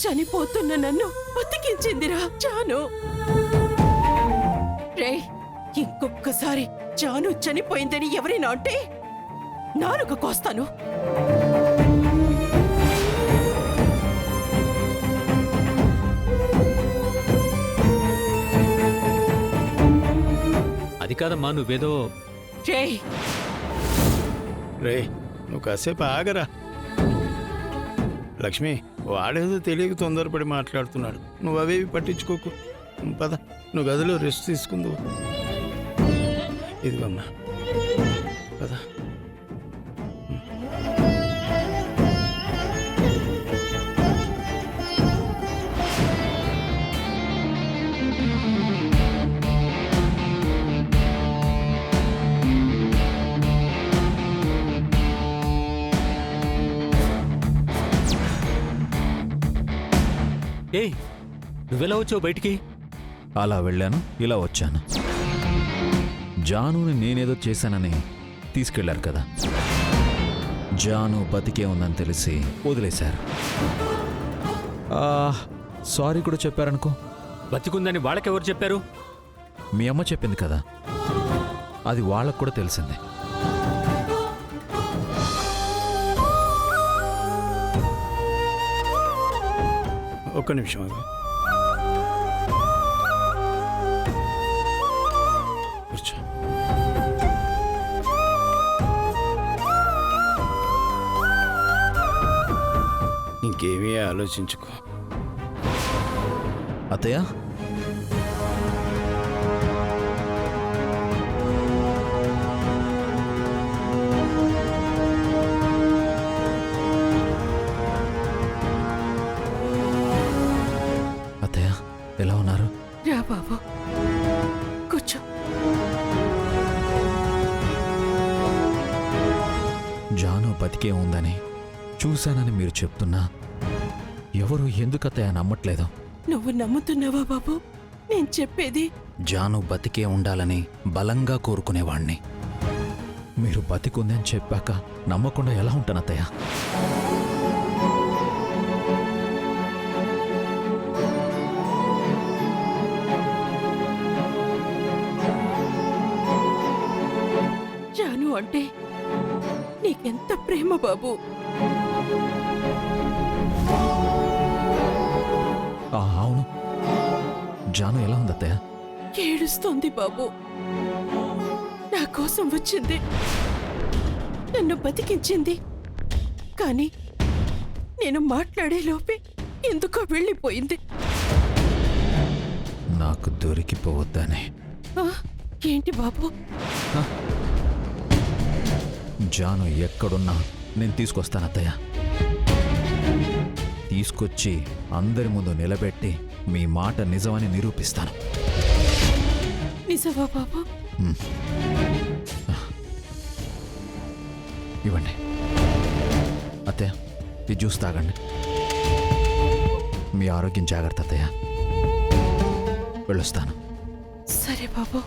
చనిపోతున్న నన్ను బతికించిందిరా జాను. రే, ఇంకొక్కసారి జాను చనిపోయిందని ఎవరైనా అంటే నాలుక కోస్తాను. అది కాదమ్మా, నువ్వేదో రే రే, నువ్వు కాసేపు ఆగరా. లక్ష్మి, వాడేదో తెలియక తొందరపడి మాట్లాడుతున్నాడు. నువ్వు అవేవి పట్టించుకోకు. పద, నువ్వు గదిలో రెస్ట్ తీసుకుందు. ఇదిగమ్మా, పద. ఏయ్, నువ్వెలా వచ్చావు బయటికి? అలా వెళ్ళాను, ఇలా వచ్చాను. జానుని నేనేదో చేశానని తీసుకెళ్లారు కదా. జాను బతికే ఉందని తెలిసి వదిలేశారు. సారీ కూడా చెప్పారనుకో. బతికుందని వాళ్ళకెవరు చెప్పారు? మీ అమ్మ చెప్పింది కదా, అది వాళ్ళకు కూడా తెలిసింది. ఒక్క నిమిషం ఆగు. కూర్చో. ఇంకేమీ ఆలోచించుకో. అత్తయ్య, అత్తయ్య ఎలా ఉన్నారు? రా బాబు, కూర్చో. జాను బతికే ఉందని చూశానని మీరు చెప్తున్నా ఎవరు ఎందుకత్తయ్య నమ్మట్లేదు? నువ్వు నమ్ముతున్నావా బాబు నేను చెప్పేది? జాను బతికే ఉండాలని బలంగా కోరుకునేవాణ్ణి. మీరు బతికుందని చెప్పాక నమ్మకుండా ఎలా ఉంటానత్తయ్య? జాను అంటే నీకెంత ప్రేమ బాబు. అవును, జాను ఎలా ఉంది అత్తయ్య? ఏడుస్తోంది బాబు. నా కోసం వచ్చింది, నన్ను బతికించింది. కానీ నేను మాట్లాడే లోపే ఎందుకో వెళ్ళిపోయింది. నాకు దొరికిపోవద్దని. ఏంటి బాబు? జాను ఎక్కడున్నా నేను తీసుకొస్తానత్తయ్య. తీసుకొచ్చి అందరి ముందు నిలబెట్టి మీ మాట నిజమని నిరూపిస్తాను. నిజమా బాబు? ఇవ్వండి అత్తయ్య, ఇది జ్యూస్ తాగండి. మీ ఆరోగ్యం జాగ్రత్త అత్తయ్య. వెళ్ళొస్తాను. సరే బాబు.